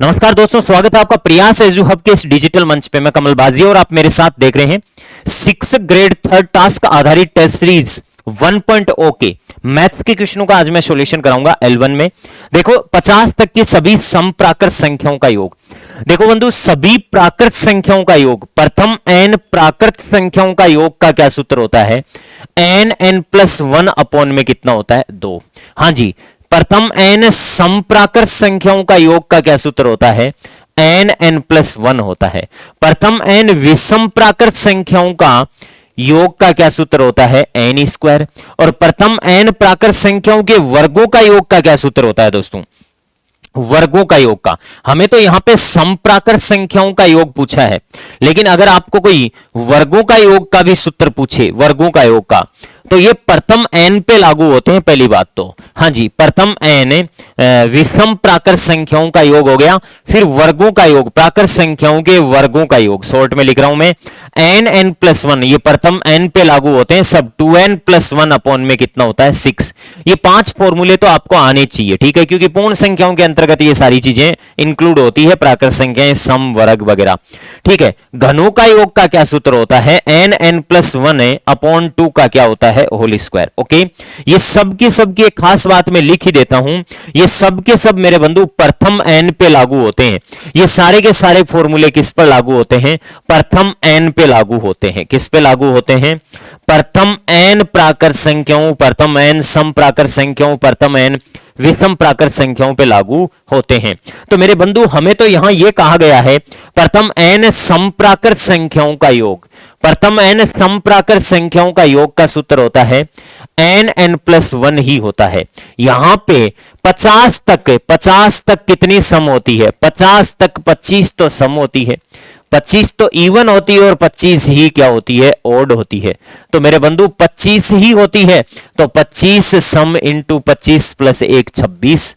नमस्कार दोस्तों, स्वागत है आपका प्रयास एजू हब के इस डिजिटल मंच पे। मैं कमल बाजी और आप मेरे साथ देख रहे हैं 6 ग्रेड थर्ड टास्क आधारित टेस्ट सीरीज 1.0 के मैथ्स के क्वेश्चनों का आज मैं सॉल्यूशन कराऊंगा L1 में। देखो 50 तक की सभी समप्राकृत संख्याओं का योग। देखो बंधु, सभी प्राकृत संख्याओं का योग, प्रथम n प्राकृत संख्याओं का योग का क्या सूत्र होता है? n+1 अपॉन में कितना होता है? 2। हाँ जी, प्रथम n समप्राकृत संख्याओं का योग का क्या सूत्र होता है? n+1 होता है। प्रथम n विषम प्राकृत संख्याओं का योग का क्या सूत्र होता है? n²। और प्रथम n प्राकृत संख्याओं के वर्गों का योग का क्या सूत्र होता है दोस्तों? वर्गों का योग का। हमें तो यहां पे समप्राकृत संख्याओं का योग पूछा है, लेकिन अगर आपको कोई वर्गों का योग का भी सूत्र पूछे, वर्गों का योग का, तो ये प्रथम n पे लागू होते हैं। पहली बात तो हाँ जी, प्रथम n विषम प्राकृत संख्याओं का योग हो गया, फिर वर्गों का योग, प्राकृत संख्याओं के वर्गों का योग, शॉर्ट में लिख रहा हूं मैं, n+1 ये प्रथम n पे लागू होते हैं सब। 2n+1 अपॉन में कितना होता है? 6। ये 5 फॉर्मूले तो आपको आने चाहिए, ठीक है, क्योंकि पूर्ण संख्याओं के अंतर्गत ये सारी चीजें इंक्लूड होती है, प्राकृत संख्याएं, सम, वर्ग वगैरह, ठीक है। घनों का योग का क्या सूत्र होता है? n+1 अपॉन 2 का क्या होता है? Whole square. ओके, ये सब की एक खास बात मैं लिख ही देता हूं, ये सब के सब मेरे बंधु प्रथम n पे लागू होते हैं। ये सारे के सारे फॉर्मूले किस पर लागू होते हैं? प्रथम n पे लागू होते हैं। किस पे लागू होते हैं? प्रथम n प्राकृत संख्याओं, प्रथम n सम प्राकृत संख्याओं, प्रथम n विषम प्राकृत संख्याओं पे लागू होते हैं। तो मेरे बंधु, हमें तो यहां यह कहा गया है प्रथम n समप्राकृत संख्याओं का योग, प्रथम n समप्राकृत संख्याओं का योग का सूत्र होता है n+1 ही होता है। यहां पे 50 तक कितनी सम होती है? 50 तक 25 तो सम होती है, 25 तो इवन होती है और 25 ही क्या होती है? ओड होती है। तो मेरे बंधु 25 ही होती है, तो 25 सम इंटू 25 प्लस 1 26,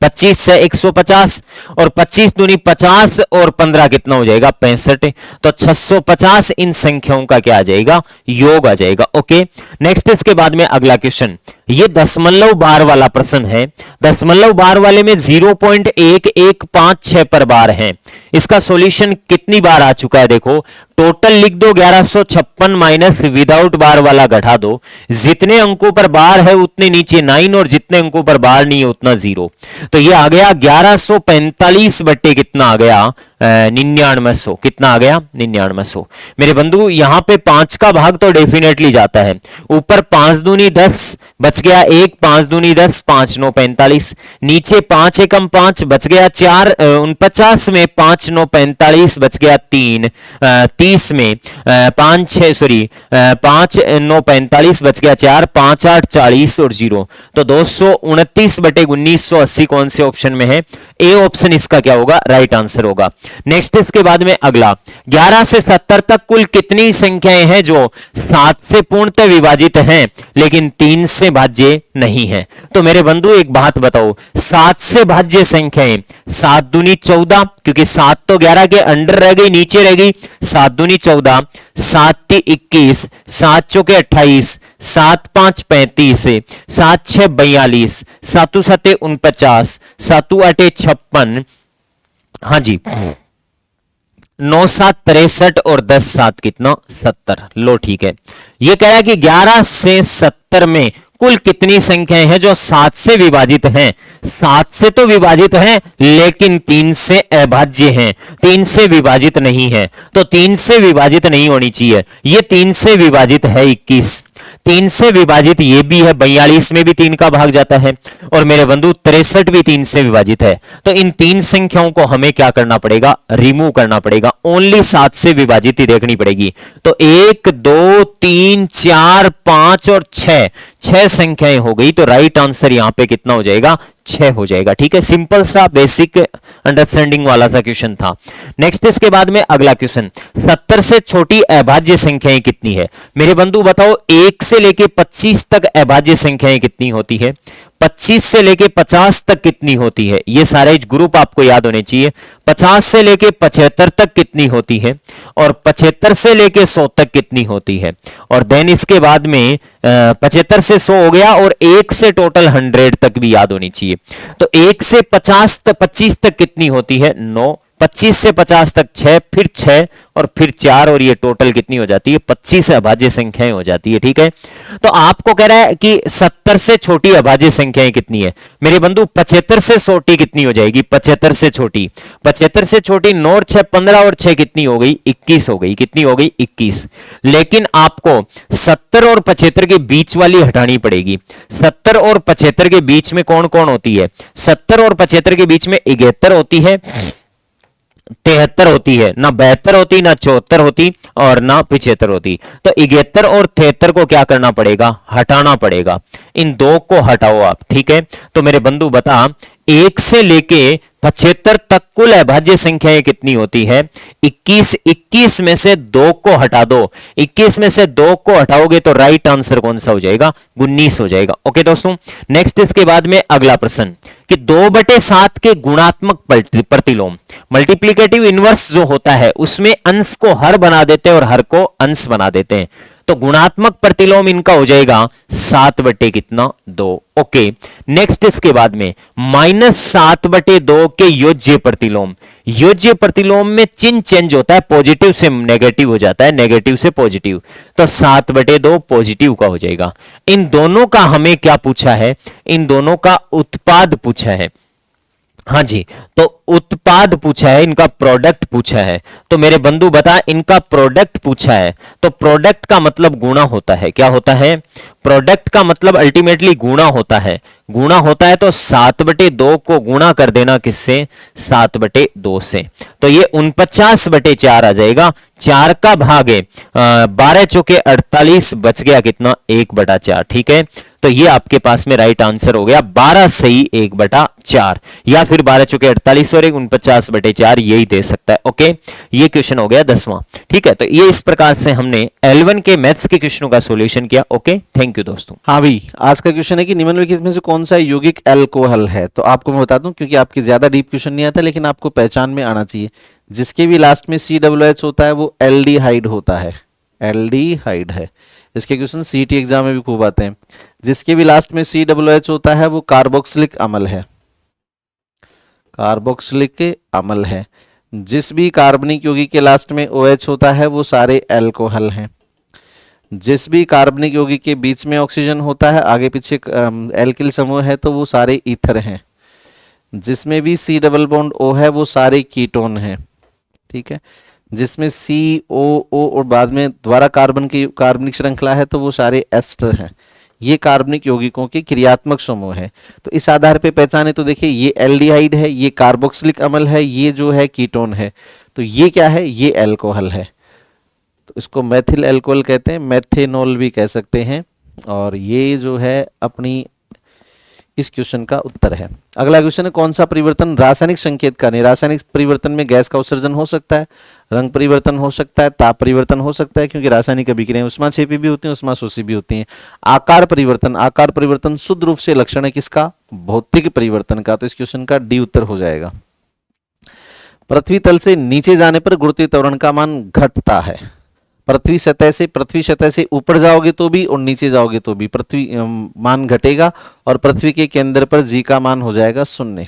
25 से 150 और 25 दूनी 50 और 15 कितना हो जाएगा? 65। तो 650 इन संख्याओं का क्या आ जाएगा? योग आ जाएगा। ओके, नेक्स्ट इसके बाद में अगला क्वेश्चन, ये दशमलव बार वाला प्रश्न है। दशमलव बार वाले में 0.1156 पर बार है। इसका सॉल्यूशन कितनी बार आ चुका है? देखो टोटल लिख दो 1156 माइनस विदाउट बार वाला घटा दो। जितने अंकों पर बार है उतने नीचे 9 और जितने अंकों पर बार नहीं है उतना 0। तो ये आ गया 1145 बट्टे कितना आ गया? 9900। कितना आ गया? 9900। मेरे बंधु यहां पे 5 का भाग तो डेफिनेटली जाता है। ऊपर 5 दूनी 10 बच गया 1, 5 दूनी 10, 5 9 45। नीचे 5 एकम 5 बच गया 4, 49 में 5 9 45 बच गया 3, 30 में 5 9 45 बच गया 4, 5 8 40 और 0। तो 229 बटे 1980 कौन से ऑप्शन में है? ए ऑप्शन इसका क्या होगा? राइट आंसर होगा। नेक्स्ट इसके बाद में अगला, 11 से 70 तक कुल कितनी संख्याएं हैं जो 7 से पूर्णतः विभाजित हैं लेकिन 3 से भाज्य नहीं है? तो मेरे बंधु एक बात बताओ, 7 से भाज्य संख्याएं, 7 दूनी 14, क्योंकि 7 तो 11 के अंडर रह गई, नीचे रह गई, 7 दूनी 14, 7 ती 21, 7 चौके 28, 7 5 35, 7 6 42, 7 7 49, 7 8 56, हाँ जी 9 7 63 और 10 7 कितना? 70। लो ठीक है, ये कह रहा है कि 11 से 70 में कुल कितनी संख्याएं हैं जो 7 से विभाजित हैं? 7 से तो विभाजित हैं लेकिन 3 से अभाज्य हैं, 3 से विभाजित नहीं है। तो 3 से विभाजित नहीं होनी चाहिए। ये 3 से विभाजित है 21, 3 से विभाजित ये भी है, 42 में भी 3 का भाग जाता है, और मेरे बंधु 63 भी 3 से विभाजित है। तो इन 3 संख्याओं को हमें क्या करना पड़ेगा? रिमूव करना पड़ेगा। ओनली 7 से विभाजित ही देखनी पड़ेगी। तो 1 2 3 4 5 और 6 संख्याएं हो गई। तो राइट आंसर यहां पे कितना हो जाएगा? 6 हो जाएगा। ठीक है, सिंपल सा बेसिक अंडरस्टैंडिंग वाला सा क्वेश्चन था। नेक्स्ट इसके बाद में अगला क्वेश्चन, 70 से छोटी अभाज्य संख्याएं कितनी है? मेरे बंधु बताओ 1 से लेके 25 तक अभाज्य संख्याएं कितनी होती है? 25 से लेके 50 तक कितनी होती है? ये सारे ग्रुप आपको याद होने चाहिए। 50 से लेके 75 तक कितनी होती है, और 75 से लेके 100 तक कितनी होती है, और देन इसके बाद में 75 से 100 हो गया, और 1 से टोटल 100 तक भी याद होनी चाहिए। तो 1 से 50 तक 25 तक कितनी होती है? 9। 25 से 50 तक 6, फिर 6 और फिर 4, और ये टोटल कितनी हो जाती है? 25 से अभाज्य संख्याएं हो जाती है। ठीक है, तो आपको कह रहा है कि 70 से छोटी अभाज्य संख्याएं कितनी है? मेरे बंधु 75 से छोटी कितनी हो जाएगी? 75 से छोटी, 75 से छोटी 9 और 6 15, और 6 कितनी हो गई? 21 हो गई। कितनी हो गई? 21। लेकिन आपको 70 और 75 के बीच वाली हटानी पड़ेगी। 70 और 75 के बीच में कौन कौन होती है? 70 और 75 के बीच में 71 होती है, 73 होती है, ना 72 होती, ना 74 होती, और ना 75 होती। तो 71 और 73 को क्या करना पड़ेगा? हटाना पड़ेगा। इन दो को हटाओ आप। ठीक है, तो मेरे बंधु बता, 1 से लेके 75 तक कुल अभाज्य संख्याएं कितनी होती है? 21। 21 में से 2 को हटा दो। 21 में से 2 को हटाओगे तो राइट आंसर कौन सा हो जाएगा? 19 हो जाएगा। ओके दोस्तों, नेक्स्ट इसके बाद में अगला प्रश्न कि 2/7 के गुणात्मक प्रतिलोम, मल्टीप्लिकेटिव इनवर्स जो होता है उसमें अंश को हर बना देते हैं और हर को अंश बना देते हैं। तो गुणात्मक प्रतिलोम इनका हो जाएगा 7/2। ओके, नेक्स्ट इसके बाद में -7/2 के योज्य प्रतिलोम। योज्य प्रतिलोम में चिन्ह चेंज होता है, पॉजिटिव से नेगेटिव हो जाता है, नेगेटिव से पॉजिटिव। तो 7/2 पॉजिटिव का हो जाएगा। इन दोनों का हमें क्या पूछा है? इन दोनों का उत्पाद पूछा है। हाँ जी, तो उत्पाद पूछा है, इनका प्रोडक्ट पूछा है। तो मेरे बंधु बता, इनका प्रोडक्ट पूछा है, तो प्रोडक्ट का मतलब गुणा होता है। क्या होता है? प्रोडक्ट का मतलब अल्टीमेटली गुणा होता है। गुणा होता है तो 7/2 को गुणा कर देना किससे? 7/2 से। तो ये 49/4 आ जाएगा। 4 का भागे 12 चौके 48, बच गया कितना? 1/4। ठीक है, तो ये आपके पास में राइट आंसर हो गया 12 सही 1/4, या फिर 12 चौके 48 और 49/4 यही दे सकता है। ओके, ये क्वेश्चन हो गया 10वां। ठीक है, तो ये इस प्रकार से हमने L1 के मैथ्स के क्वेश्चनों का सॉल्यूशन किया। ओके, थैंक यू दोस्तों। हाँ भाई, आज का क्वेश्चन है कि निम्नलिखित में से कौन सा यौगिक अल्कोहल है? तो आपको मैं बता दूं, क्योंकि आपकी ज्यादा डीप क्वेश्चन नहीं आता, लेकिन आपको पहचान में आना चाहिए। जिसके भी लास्ट में COOH होता है वो एल्डिहाइड होता है, एल्डिहाइड है। इसके क्वेश्चन CET एग्जाम में भी खूब आते हैं। जिसके भी लास्ट में COOH होता है वो कार्बोक्सिलिक अम्ल है, कार्बोक्सिलिक अम्ल है। जिस भी कार्बनिक यौगिक के लास्ट में OH होता है वो सारे अल्कोहल हैं। जिस भी कार्बनिक यौगिक के बीच में ऑक्सीजन होता है, आगे पीछे एल्किल समूह है, तो वो सारे ईथर हैं। जिसमें भी C डबल बॉन्ड O है वो सारे कीटोन हैं। ठीक है, जिसमें COO और बाद में द्वारा कार्बन की कार्बनिक श्रृंखला है तो वो सारे एस्टर हैं। ये कार्बनिक यौगिकों के क्रियात्मक समूह है। तो इस आधार पे पहचाने तो देखिए, ये एल्डिहाइड है, ये कार्बोक्सिलिक अम्ल है, ये जो है कीटोन है। तो ये क्या है? ये अल्कोहल है। तो इसको मेथिल अल्कोहल कहते हैं, मेथेनॉल भी कह सकते हैं। और ये जो है अपनी इस क्वेश्चन का उत्तर है। अगला क्वेश्चन है, कौन सा परिवर्तन रासायनिक संकेत का नहीं? रासायनिक परिवर्तन में गैस का उत्सर्जन हो सकता है, रंग परिवर्तन हो सकता है, ताप परिवर्तन हो सकता है, क्योंकि रासायनिक अभिक्रियाएं उष्माक्षेपी भी होती हैं, उष्माशोषी भी होती हैं। आकार परिवर्तन, आकार परिवर्तन शुद्ध रूप से लक्षण है किसका? भौतिक परिवर्तन का। तो इस क्वेश्चन का डी उत्तर हो जाएगा। पृथ्वी तल से नीचे जाने पर गुरुत्वीय त्वरण का मान घटता है। पृथ्वी सतह से ऊपर जाओगे तो भी और नीचे जाओगे तो भी पृथ्वी मान घटेगा, और पृथ्वी के केंद्र पर जी का मान हो जाएगा 0।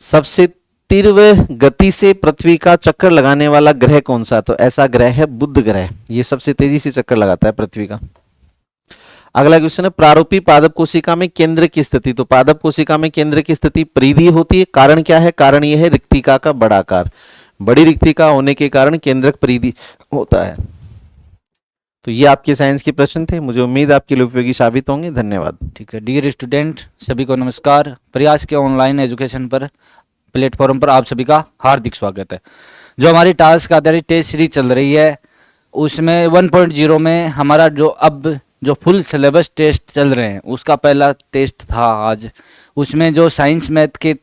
सबसे तीव्र गति से पृथ्वी का चक्कर लगाने वाला ग्रह कौन सा? तो ऐसा ग्रह है बुध ग्रह। ये सबसे तेजी से चक्कर लगाता है पृथ्वी का। अगला क्वेश्चन है, प्रारूपी पादप कोशिका में केंद्र की स्थिति। तो पादप कोशिका में केंद्र की स्थिति परिधि होती है। कारण क्या है? कारण यह है रिक्तिका का बड़ा आकार। बड़ी रिक्तिका होने के कारण केंद्रक परिधि होता है। तो ये आपके साइंस के प्रश्न थे। मुझे उम्मीद आपके लिए उपयोगी साबित होंगे। धन्यवाद। ठीक है, डियर स्टूडेंट सभी को नमस्कार। प्रयास के ऑनलाइन एजुकेशन पर प्लेटफॉर्म पर आप सभी का हार्दिक स्वागत है। जो हमारी टास्क आधारित टेस्ट सीरीज चल रही है उसमें 1.0 में हमारा जो फुल सिलेबस टेस्ट चल रहे हैं उसका पहला टेस्ट था आज। उसमें जो साइंस मैथ के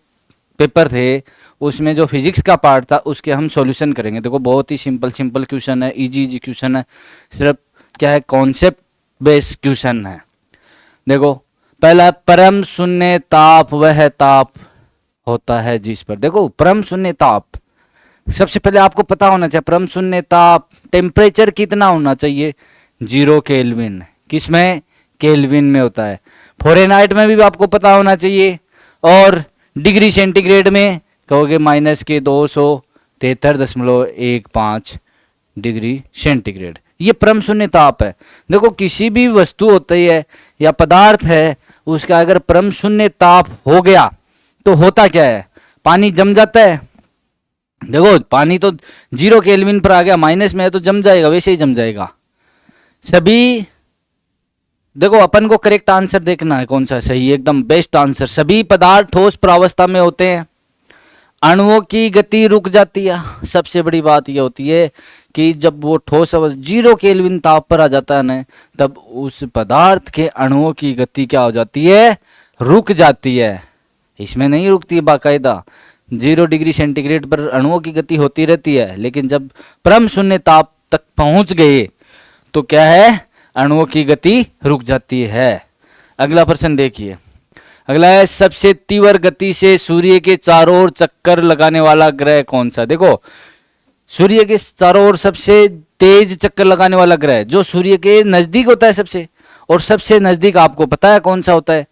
पेपर थे, उसमें जो फिजिक्स का पार्ट था उसके हम सॉल्यूशन करेंगे। देखो बहुत ही सिंपल क्वेश्चन है, इजी क्वेश्चन है, सिर्फ क्या है कॉन्सेप्ट बेस्ड क्वेश्चन है। देखो पहला परम शून्य ताप वह ताप होता है जिस पर, देखो परम शून्य ताप, सबसे पहले आपको पता होना चाहिए परम शून्य ताप टेम्परेचर कितना होना चाहिए, 0 केल्विन। किसमें? केल्विन में होता है। फ़ारेनहाइट में भी आपको पता होना चाहिए, और डिग्री सेंटीग्रेड में कहोगे -273.15 डिग्री सेंटीग्रेड, ये परम शून्य ताप है। देखो किसी भी वस्तु होती है या पदार्थ है, उसका अगर परम शून्य ताप हो गया तो होता क्या है, पानी जम जाता है। देखो पानी तो 0 केल्विन पर आ गया, माइनस में है तो जम जाएगा, वैसे ही जम जाएगा। सभी देखो अपन को करेक्ट आंसर देखना है कौन सा सही, एकदम बेस्ट आंसर। सभी पदार्थ ठोस प्रावस्था में होते हैं, अणुओं की गति रुक जाती है। सबसे बड़ी बात यह होती है कि जब वो ठोस 0 केल्विन ताप पर आ जाता है ना, तब उस पदार्थ के अणुओं की गति क्या हो जाती है, रुक जाती है। इसमें नहीं रुकती है, बाकायदा 0 डिग्री सेंटीग्रेड पर अणुओं की गति होती रहती है, लेकिन जब परम शून्य ताप तक पहुंच गए तो क्या है, अणुओं की गति रुक जाती है। अगला प्रश्न देखिए, अगला है सबसे तीव्र गति से सूर्य के चारों ओर चक्कर लगाने वाला ग्रह कौन सा। देखो सूर्य के चारों ओर सबसे तेज चक्कर लगाने वाला ग्रह जो सूर्य के नजदीक होता है सबसे, और सबसे नजदीक आपको पता है कौन सा होता है,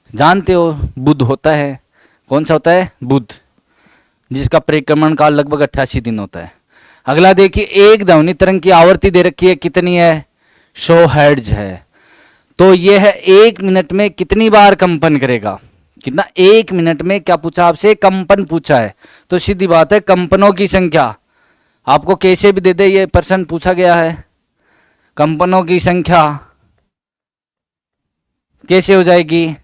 जानते हो, बुध होता है। कौन सा होता है, बुध, जिसका परिक्रमण काल लगभग 88 दिन होता है। अगला देखिए, एक ध्वनि तरंग की आवृत्ति दे रखी है, कितनी है, 100 हर्ट्ज है। तो यह है 1 मिनट में कितनी बार कंपन करेगा, कितना, 1 मिनट में क्या पूछा आपसे, कंपन पूछा है। तो सीधी बात है कंपनों की संख्या आपको कैसे भी दे दे, ये प्रश्न पूछा गया है। कंपनों की संख्या कैसे हो जाएगी,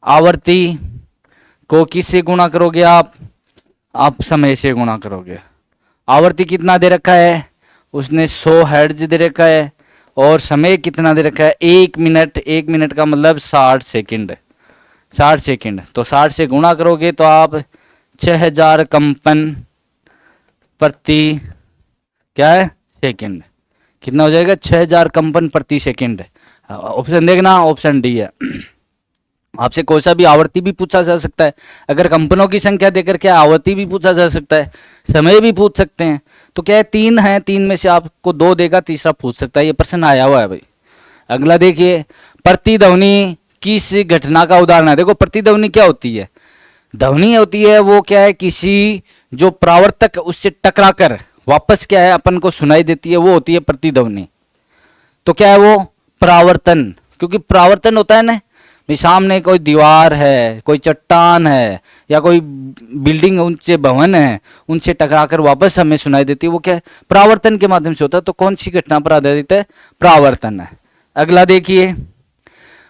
आवृत्ति को किससे गुणा करोगे आप समय से गुणा करोगे। आवृत्ति कितना दे रखा है उसने, 100 हर्ट्ज दे रखा है, और समय कितना दे रखा है, 1 मिनट। 1 मिनट का मतलब 60 सेकंड, 60 सेकंड। तो 60 से गुणा करोगे तो आप 6000 कंपन प्रति क्या है सेकंड, कितना हो जाएगा, 6000 कंपन प्रति सेकंड। ऑप्शन देखना, ऑप्शन डी है। आपसे कोई सा भी आवृत्ति भी पूछा जा सकता है, अगर कंपनों की संख्या देकर के आवृत्ति भी पूछा जा सकता है, समय भी पूछ सकते हैं। तो क्या है, 3 है, 3 में से आपको 2 देगा, तीसरा पूछ सकता है, ये प्रश्न आया हुआ है भाई। अगला देखिए, प्रतिध्वनि किस घटना का उदाहरण है। देखो प्रतिध्वनि क्या होती है, ध्वनि होती है वो क्या है, किसी जो प्रावर्तक उससे टकराकर वापस क्या है अपन को सुनाई देती है, वो होती है प्रतिध्वनि। तो क्या है वो, परावर्तन। क्योंकि परावर्तन होता है ना, सामने कोई दीवार है, कोई चट्टान है, या कोई बिल्डिंग, ऊंचे भवन है, उनसे टकराकर वापस हमें सुनाई देती है, वो क्या है, परावर्तन के माध्यम से होता है। तो कौन सी घटना पर आधारित है, परावर्तन है। अगला देखिए,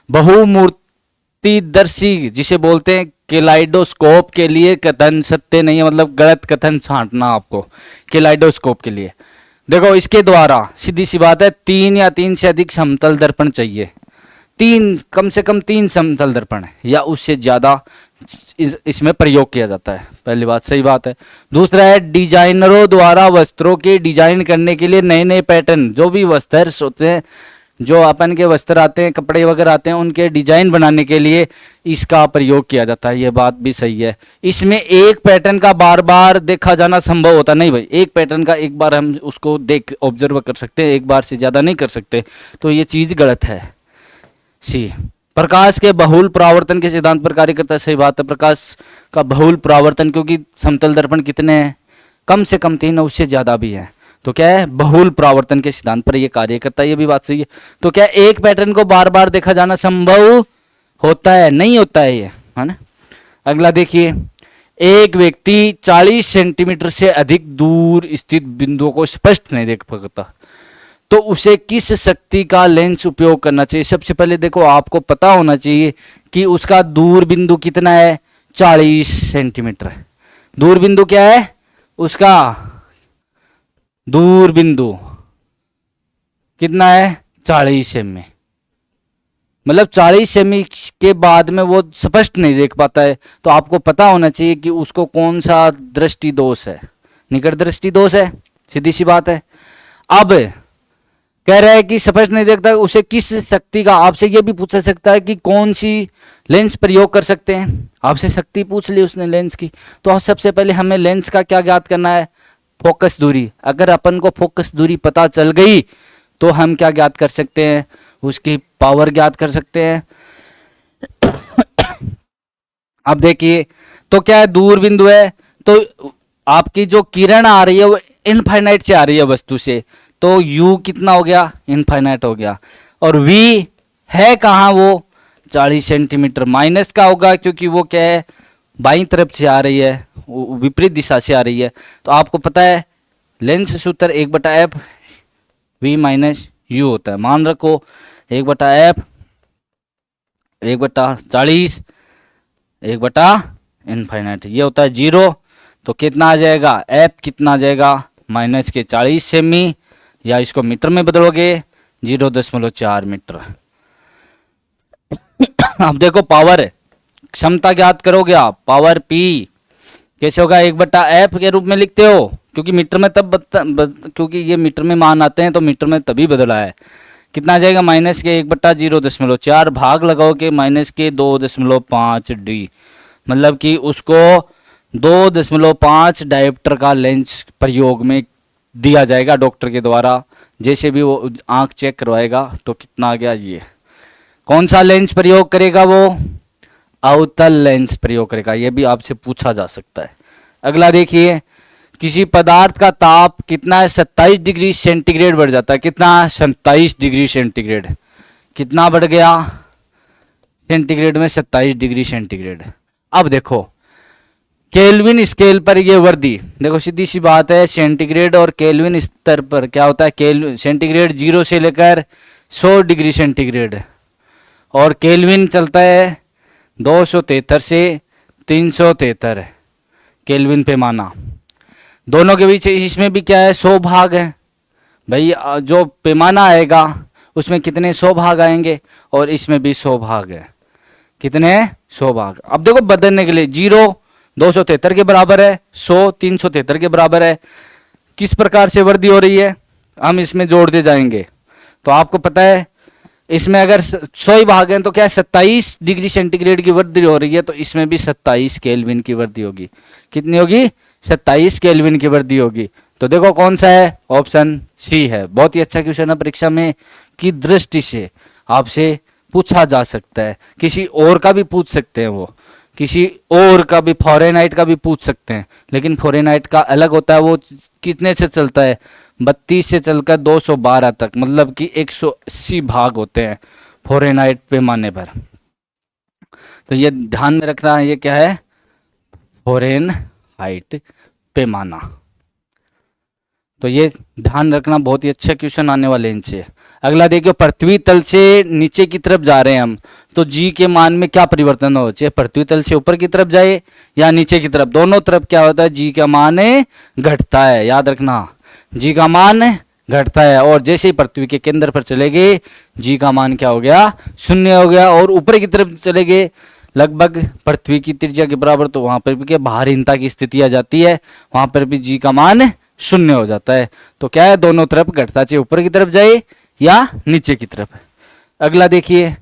बहुमूर्तिदर्शी जिसे बोलते हैं केलाइडोस्कोप के लिए कथन सत्य नहीं है, मतलब गलत कथन छांटना आपको केलाइडोस्कोप के लिए। देखो इसके द्वारा सीधी सी बात है, 3 या 3 से अधिक समतल दर्पण चाहिए, 3, कम से कम 3 समतल दर्पण या उससे ज़्यादा इसमें प्रयोग किया जाता है। पहली बात सही बात है। दूसरा है, डिजाइनरों द्वारा वस्त्रों के डिजाइन करने के लिए नए नए पैटर्न, जो भी वस्त्र होते हैं, जो अपन के वस्त्र आते हैं, कपड़े वगैरह आते हैं, उनके डिजाइन बनाने के लिए इसका प्रयोग किया जाता है। ये बात भी सही है। इसमें एक पैटर्न का बार बार देखा जाना संभव होता नहीं भाई, एक पैटर्न का एक बार हम उसको देख ऑब्जर्व कर सकते हैं, एक बार से ज़्यादा नहीं कर सकते, तो ये चीज़ गलत है। सी, प्रकाश के बहुल परावर्तन के सिद्धांत पर कार्य करता है, सही बात है। प्रकाश का बहुल परावर्तन, क्योंकि समतल दर्पण कितने हैं, कम से कम 3, उससे ज़्यादा भी है, तो क्या है, बहुल परावर्तन के सिद्धांत पर ये कार्य करता है, ये भी बात सही है। तो क्या एक पैटर्न को बार बार देखा जाना संभव होता है, नहीं होता है ये, है ना। अगला देखिए, एक व्यक्ति 40 सेंटीमीटर से अधिक दूर स्थित बिंदुओं को स्पष्ट नहीं देख पाता, तो उसे किस शक्ति का लेंस उपयोग करना चाहिए। सबसे पहले देखो आपको पता होना चाहिए कि उसका दूर बिंदु कितना है, 40 सेंटीमीटर। दूर बिंदु क्या है, उसका दूर बिंदु कितना है, 40 सेमी, मतलब 40 सेमी के बाद में वो स्पष्ट नहीं देख पाता है। तो आपको पता होना चाहिए कि उसको कौन सा दृष्टि दोष है, निकट दृष्टि दोष है, सीधी सी बात है। अब कह रहा है कि स्पष्ट नहीं देखता, उसे किस शक्ति का, आपसे ये भी पूछ सकता है कि कौन सी लेंस प्रयोग कर सकते हैं। आपसे शक्ति पूछ ली उसने लेंस की, तो अब सबसे पहले हमें लेंस का क्या ज्ञात करना है, फोकस दूरी। अगर अपन को फोकस दूरी पता चल गई तो हम क्या ज्ञात कर सकते हैं, उसकी पावर ज्ञात कर सकते हैं। अब देखिए, तो क्या है, दूर बिंदु है, तो आपकी जो किरण आ रही है वो इनफाइनाइट से आ रही है वस्तु से, तो u कितना हो गया, इनफाइनाइट हो गया। और v है कहाँ, वो 40 सेंटीमीटर। माइनस का होगा क्योंकि वो क्या है, बाईं तरफ से आ रही है, विपरीत दिशा से आ रही है। तो आपको पता है लेंस सूत्र 1/f v माइनस यू होता है। मान रखो 1/f 1/40 1/इनफाइनाइट, ये होता है 0। तो कितना आ जाएगा, f कितना आ जाएगा, माइनस के 40 सेमी, या इसको मीटर में बदलोगे 0.4 मीटर। अब देखो पावर, क्षमता ज्ञात करोगे आप, पावर P कैसे होगा, 1/f के रूप में लिखते हो, क्योंकि मीटर में क्योंकि ये मीटर में मान आते हैं तो मीटर में तभी बदला है। कितना आ जाएगा, माइनस के 1/0.4 भाग लगाओगे माइनस के 2.5 डी, मतलब कि उसको 2.5 डायोप्टर का लेंस प्रयोग में दिया जाएगा डॉक्टर के द्वारा। जैसे भी वो आंख चेक करवाएगा तो कितना आ गया, ये कौन सा लेंस प्रयोग करेगा, वो अवतल लेंस प्रयोग करेगा। ये भी आपसे पूछा जा सकता है। अगला देखिए, किसी पदार्थ का ताप कितना है, 27 डिग्री सेंटीग्रेड बढ़ जाता है। कितना, 27 डिग्री सेंटीग्रेड। कितना बढ़ गया सेंटीग्रेड में, 27 डिग्री सेंटीग्रेड। अब देखो केल्विन स्केल पर ये वर्दी, देखो सीधी सी बात है, सेंटीग्रेड और केल्विन स्तर पर क्या होता है, केल्विन सेंटीग्रेड 0 से लेकर 100 डिग्री सेंटीग्रेड, और केल्विन चलता है 273 से 373 केल्विन पैमाना। दोनों के बीच इसमें भी क्या है, 100 भाग है भाई। जो पैमाना आएगा उसमें कितने 100 भाग आएंगे, और इसमें भी 100 भाग है। कितने, 100 भाग। अब देखो बदलने के लिए, 0 273 के बराबर है, 100 373 के बराबर है। किस प्रकार से वृद्धि हो रही है, हम इसमें जोड़ते जाएंगे। तो आपको पता है इसमें अगर 100 ही भाग हैं तो क्या 27 डिग्री सेंटीग्रेड की वृद्धि हो रही है, तो इसमें भी 27 केल्विन की वृद्धि होगी। कितनी होगी, 27 केल्विन की वृद्धि होगी। तो देखो कौन सा है, ऑप्शन सी है। बहुत ही अच्छा क्वेश्चन है, परीक्षा में की दृष्टि से आपसे पूछा जा सकता है। किसी और का भी पूछ सकते हैं, वो किसी और का भी, फ़ारेनहाइट का भी पूछ सकते हैं, लेकिन फ़ारेनहाइट का अलग होता है। वो कितने से चलता है, 32 से चलकर 212 तक, मतलब कि 180 भाग होते हैं फ़ारेनहाइट पैमाने पर। तो ये ध्यान में रखना है, ये क्या है, फ़ारेनहाइट पैमाना। तो ये ध्यान रखना, बहुत ही अच्छा क्वेश्चन आने वाले इनसे। अगला देखिए, पृथ्वी तल से नीचे की तरफ जा रहे हैं हम, तो जी के मान में क्या परिवर्तन हो, चाहे पृथ्वी तल से ऊपर की तरफ जाए या नीचे की तरफ, दोनों तरफ क्या होता है, जी का मान घटता है। याद रखना, जी का मान घटता है। और जैसे ही पृथ्वी के केंद्र पर चले गए, जी का मान क्या हो गया, 0 हो गया। और ऊपर की तरफ चले गए लगभग पृथ्वी की त्रिज्या के बराबर, तो वहां पर भी क्या भारहीनता की स्थिति आ जाती है, वहां पर भी जी का मान 0 हो जाता है। तो क्या है, दोनों तरफ घटता, चाहे ऊपर की तरफ जाए या नीचे की तरफ। अगला देखिए,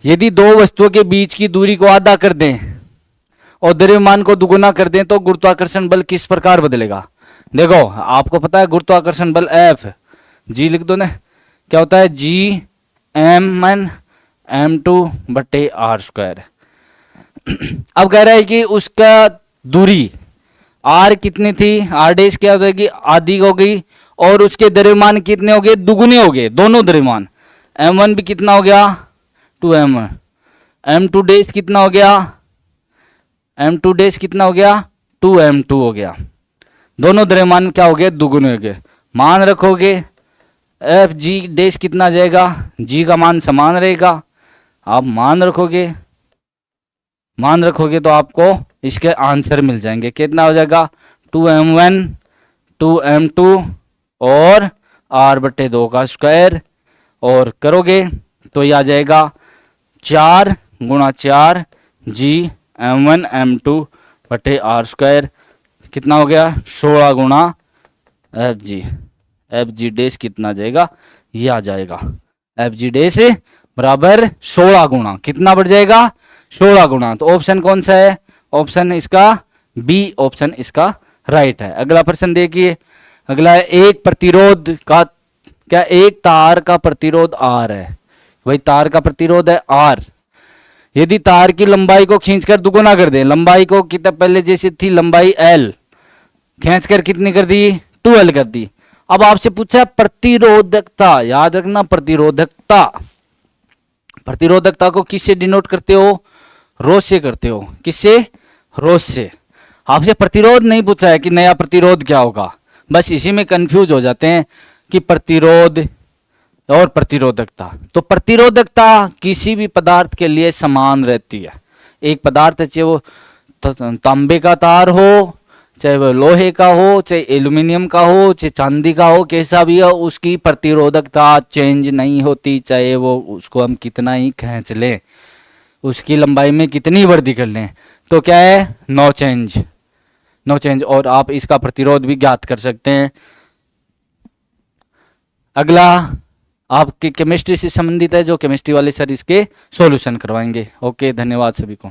यदि दो वस्तुओं के बीच की दूरी को आधा कर दें और द्रव्यमान को दुगुना कर दें तो गुरुत्वाकर्षण बल किस प्रकार बदलेगा। देखो आपको पता है गुरुत्वाकर्षण बल F, जी लिख दो ना, क्या होता है, जी m1m2/r²। अब कह रहा है कि उसका दूरी r कितनी थी, r डैश क्या हो जाएगी, आधी हो गई, और उसके द्रव्यमान कितने हो गए, दुगुने हो गए दोनों द्रव्यमान। m1 भी कितना हो गया, 2m, m2 डैश कितना हो गया, m2 डैश कितना हो गया, 2m2 हो गया। दोनों द्रव्यमान क्या हो गए, दुगुने हो गए। मान रखोगे एफ जी डैश कितना आ जाएगा, जी का मान समान रहेगा। आप मान रखोगे तो आपको इसके आंसर मिल जाएंगे। कितना हो जाएगा, 2m1 2m2 और r/2 और करोगे तो ये आ जाएगा 4 × 4 जी m1 m2/r²। कितना हो गया, 16 × एफ जी डैश कितना आ जाएगा, ये आ जाएगा FG डैश बराबर 16 गुना, कितना बढ़ जाएगा 16 गुना। तो ऑप्शन कौन सा है, ऑप्शन इसका बी ऑप्शन इसका राइट है। अगला प्रश्न देखिए, अगला है एक प्रतिरोध का, क्या एक तार का प्रतिरोध R है, वही तार का प्रतिरोध है R। यदि तार की लंबाई को खींचकर दुगुना कर दें, लंबाई को कितना पहले जैसी थी लंबाई L, खींचकर कितनी कर दी 2L कर दी। अब आपसे पूछा प्रतिरोधकता, याद रखना प्रतिरोधकता, प्रतिरोधकता को किससे डिनोट करते हो, रो से करते हो, किससे रो से। आपसे प्रतिरोध नहीं पूछा है कि नया प्रतिरोध क्या होगा, बस इसी में कंफ्यूज हो जाते हैं कि प्रतिरोध और प्रतिरोधकता। तो प्रतिरोधकता किसी भी पदार्थ के लिए समान रहती है। एक पदार्थ चाहे वो तांबे का तार हो, चाहे वो लोहे का हो, चाहे एल्यूमिनियम का हो, चाहे चांदी का हो, कैसा भी हो, उसकी प्रतिरोधकता चेंज नहीं होती, चाहे वो उसको हम कितना ही खींच लें, उसकी लंबाई में कितनी वृद्धि कर लें, तो क्या है नो चेंज, नो चेंज। और आप इसका प्रतिरोध भी ज्ञात कर सकते हैं। अगला आपकी केमिस्ट्री से संबंधित है, जो केमिस्ट्री वाले सर इसके सॉल्यूशन करवाएंगे। ओके, धन्यवाद सभी को।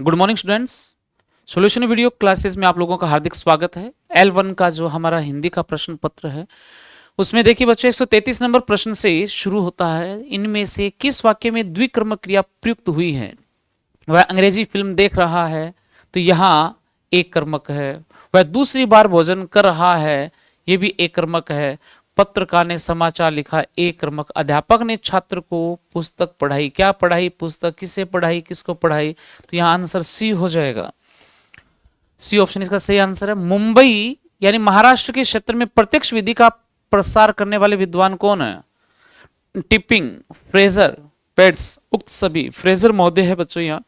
Good morning students, solution video classes में आप लोगों का हार्दिक स्वागत है। L1 का जो हमारा हिंदी का प्रश्न पत्र है उसमें देखिए बच्चों 133 नंबर प्रश्न से शुरू होता है। इनमें से किस वाक्य में द्विकर्मक क्रिया प्रयुक्त हुई है। वह अंग्रेजी फिल्म देख रहा है तो यहाँ एक कर्मक है। वह दूसरी बार भोजन कर रहा है, ये भी एक कर्मक है। पत्रकार ने समाचार लिखा, एक कर्मक। अध्यापक ने छात्र को पुस्तक पढ़ाई, क्या पढ़ाई पुस्तक, किसे पढ़ाई किसको पढ़ाई, तो यहाँ आंसर सी हो जाएगा। सी ऑप्शन इसका सही आंसर है। मुंबई यानी महाराष्ट्र के क्षेत्र में प्रत्यक्ष विधि का प्रसार करने वाले विद्वान कौन है। टिपिंग, फ्रेजर, पेट्स, उक्त सभी। फ्रेजर महोदय है बच्चों, यहाँ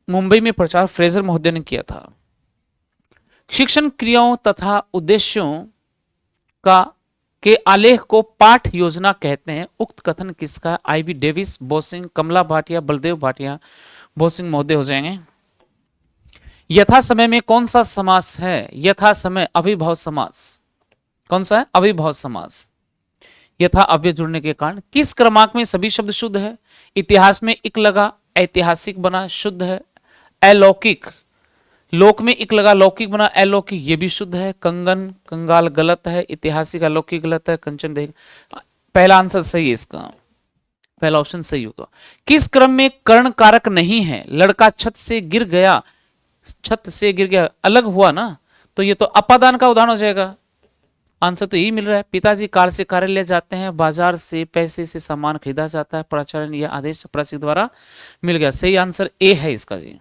मुंबई में प्रचार फ्रेजर महोदय ने किया था। शिक्षण क्रियाओं तथा उद्देश्यों का के आलेख को पाठ योजना कहते हैं। उक्त कथन किसका। आईवी डेविस, बोसिंग, कमला भाटिया, बलदेव भाटिया। बोसिंग महोदय हो जाएंगे। यथा समय में कौन सा समास है। यथा समय अविभाव समास। कौन सा है, अविभाव समास। यथा अव्यय जुड़ने के कारण। किस क्रमांक में सभी शब्द शुद्ध है। इतिहास में इक लगा, ऐतिहासिक बना, शुद्ध है। अलौकिक, लोक में इक लगा, लौकिक बना, अलौकिक, ये भी शुद्ध है। कंगन, कंगाल गलत है। ऐतिहासिक, अलौकिक गलत है। कंचन देख, पहला आंसर सही है इसका, पहला ऑप्शन सही होगा। किस क्रम में कर्ण कारक नहीं है। लड़का छत से गिर गया, छत से गिर गया अलग हुआ ना, तो ये तो अपादान का उदाहरण हो जाएगा। आंसर तो यही मिल रहा है। पिताजी कार से कार्यालय जाते हैं, बाजार से पैसे से सामान खरीदा जाता है, प्राचार्य यह आदेश प्राची द्वारा मिल गया। सही आंसर ए है इसका जी।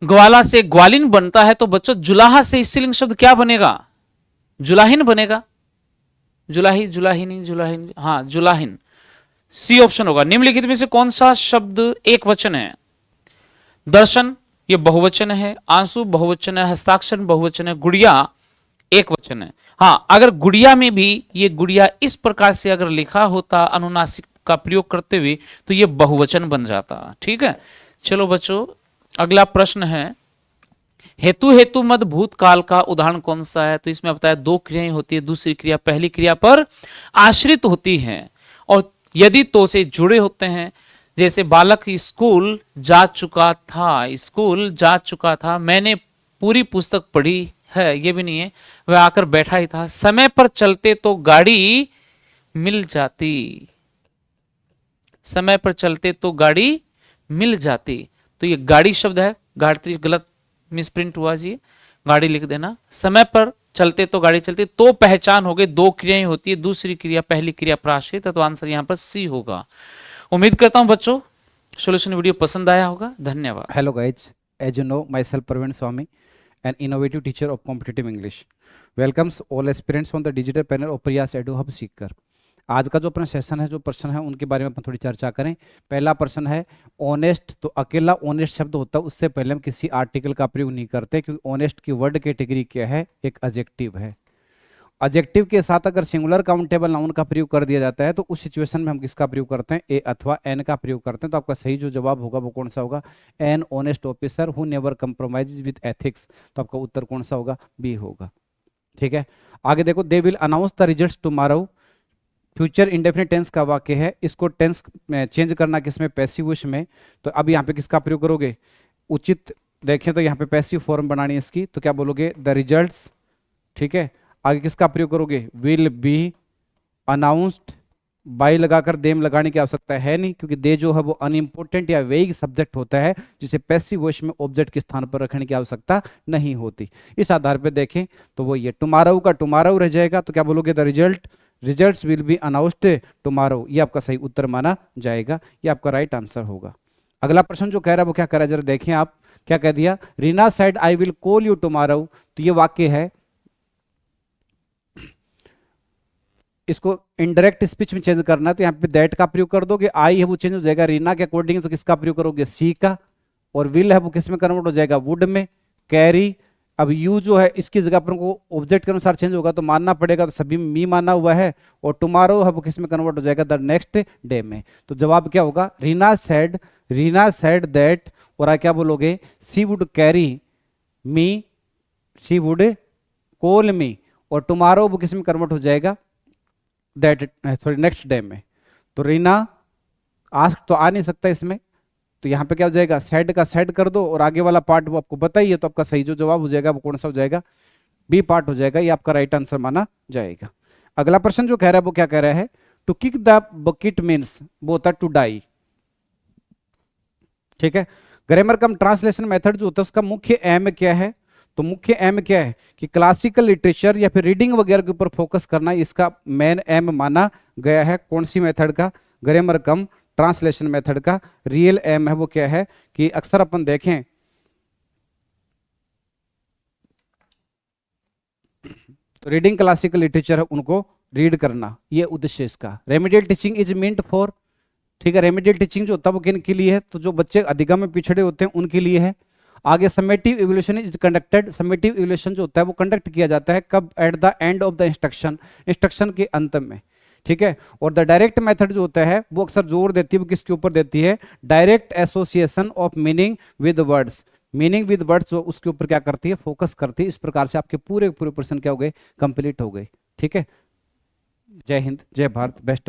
ग्वाला से ग्वालिन बनता है, तो बच्चों जुलाहा से स्त्रीलिंग शब्द क्या बनेगा। जुलाहिन बनेगा। जुलाही, जुलाहिनी, जुलाहिन, हाँ जुलाहिन। सी ऑप्शन होगा। निम्नलिखित में से कौन सा शब्द एक वचन है। दर्शन ये बहुवचन है, आंसू बहुवचन है, हस्ताक्षर बहुवचन है, गुड़िया एक वचन है। हाँ, अगर गुड़िया में भी ये गुड़िया इस प्रकार से अगर लिखा होता अनुनासिक का प्रयोग करते हुए तो ये बहुवचन बन जाता। ठीक है, चलो बच्चों अगला प्रश्न है। हेतु हेतु मद भूतकाल का उदाहरण कौन सा है। तो इसमें बताया दो क्रियाएं होती है, दूसरी क्रिया पहली क्रिया पर आश्रित होती है और यदि तो से जुड़े होते हैं। जैसे बालक स्कूल जा चुका था, स्कूल जा चुका था, मैंने पूरी पुस्तक पढ़ी है, ये भी नहीं है, वह आकर बैठा ही था। समय पर चलते तो गाड़ी मिल जाती, समय पर चलते तो गाड़ी मिल जाती, तो ये गाड़ी शब्द है, गाड़ी गलत मिसप्रिंट हुआ जी, गाड़ी लिख देना। समय पर चलते तो गाड़ी चलती, तो पहचान हो गई, दो क्रियाएं होती है, दूसरी क्रिया पहली क्रिया पर आश्रित है, तो आंसर यहां पर सी होगा। उम्मीद करता हूं बच्चों सॉल्यूशन वीडियो पसंद आया होगा। धन्यवाद। Hello guys, as you know, myself Praveen Swami, an innovative teacher of competitive English, welcomes all aspirants on the digital panel of Priyas Edu Hub Seeker. आज का जो अपना सेशन है, जो प्रश्न है उनके बारे में अपन थोड़ी चर्चा करें। पहला प्रश्न है ऑनेस्ट। तो अकेला ऑनेस्ट शब्द होता है, उससे पहले हम किसी आर्टिकल का प्रयोग नहीं करते, क्योंकि ऑनेस्ट की वर्ड कैटेगरी क्या है, एक एडजेक्टिव है। एडजेक्टिव के साथ अगर सिंगुलर काउंटेबल नाउन का प्रयोग कर दिया जाता है तो उस सिचुएशन में हम किसका प्रयोग करते हैं, ए अथवा एन का प्रयोग करते हैं। तो आपका सही जो जवाब होगा वो कौन सा होगा, an honest officer who never compromise with ethics. तो आपका उत्तर कौन सा होगा, बी होगा। ठीक है, आगे देखो, they will announce the results tomorrow, future indefinite tense का वाक्य है, इसको टेंस में चेंज करना किसमें, पैसिव वॉइस में। तो अब यहाँ पे किसका प्रयोग करोगे, उचित देखें तो यहाँ पे पैसिव फॉर्म बनानी है इसकी, तो क्या बोलोगे, द रिजल्ट्स। ठीक है, आगे किसका प्रयोग करोगे, विल बी अनाउंस्ड, बाई लगाकर देम लगाने की आवश्यकता है नहीं, क्योंकि दे जो है वो अनइम्पोर्टेंट या वेग सब्जेक्ट होता है, जिसे पैसिव वॉइस में ऑब्जेक्ट के स्थान पर रखने की आवश्यकता नहीं होती। इस आधार पर देखें तो वो ये टुमारो का टुमारो रह जाएगा, तो क्या बोलोगे, the results will be announced tomorrow, ये आपका सही उत्तर माना जाएगा, ये आपका राइट आंसर होगा। अगला प्रश्न जो कह रहा है वो क्या कह रहा है, जरा देखें आप, क्या कह दिया, Reena said I will call you tomorrow, तो ये वाक्य है, इसको इनडायरेक्ट स्पीच में चेंज करना है, तो यहाँ पे दैट का प्रयोग कर दोगे, आई है वो चेंज हो जाएगा रीना के अकॉर्डिंग, तो किसका प्रयोग करोगे, सी का, और विल है वो किस में कन्वर्ट हो जाएगा, वुड में, कैरी, अब यू जो है इसकी जगह पर को ऑब्जेक्ट के अनुसार चेंज होगा तो मानना पड़ेगा, तो सभी मी माना हुआ है, और टुमारो है वो किस में कन्वर्ट हो जाएगा, द नेक्स्ट डे में। तो जवाब क्या होगा, रीना सेड दैट, और क्या बोलोगे, she would carry me, she would call me, और टुमारो वो किस में कन्वर्ट हो जाएगा, दैट सॉरी नेक्स्ट डे में। तो रीना आस्क तो आ नहीं सकता इसमें, तो यहाँ पे क्या हो जाएगा, सेड का सेड कर दो, और आगे वाला पार्ट वो आपको पता ही है, तो आपका सही जो जवाब हो जाएगा वो कौन सा हो जाएगा, बी पार्ट हो जाएगा, ये आपका राइट आंसर माना जाएगा। अगला प्रश्न जो कह रहा है वो क्या कह रहा है, to kick the bucket means, वो होता है टू डाई। ठीक है, ग्रामर कम ट्रांसलेशन मेथड जो होता है उसका मुख्य एम क्या है, तो मुख्य एम क्या है कि क्लासिकल लिटरेचर या फिर रीडिंग वगैरह के ऊपर फोकस करना, इसका मेन एम माना गया है। कौन सी मेथड का, ग्रामर कम ट्रांसलेशन मेथड का रियल एम है वो क्या है कि अक्सर अपन देखें तो रीडिंग क्लासिकल लिटरेचर है उनको रीड करना, ये उद्देश्य इसका। Remedial teaching is meant for, ठीक है, रेमेडियल टीचिंग जो होता है वो किन के लिए है, तो जो बच्चे अधिगम में पिछड़े होते हैं उनके लिए है। आगे summative evolution is conducted, summative evolution जो होता है वो कंडक्ट किया जाता है कब, at the end of the instruction के अंत में। ठीक है, और द डायरेक्ट मेथड जो होता है वो अक्सर जोर देती है, वो किसके ऊपर देती है, direct association of meaning with words, meaning with words जो उसके ऊपर क्या करती है, फोकस करती है। इस प्रकार से आपके पूरे प्रश्न क्या हो गए, कंप्लीट हो गए। ठीक है, जय हिंद, जय भारत, बेस्ट।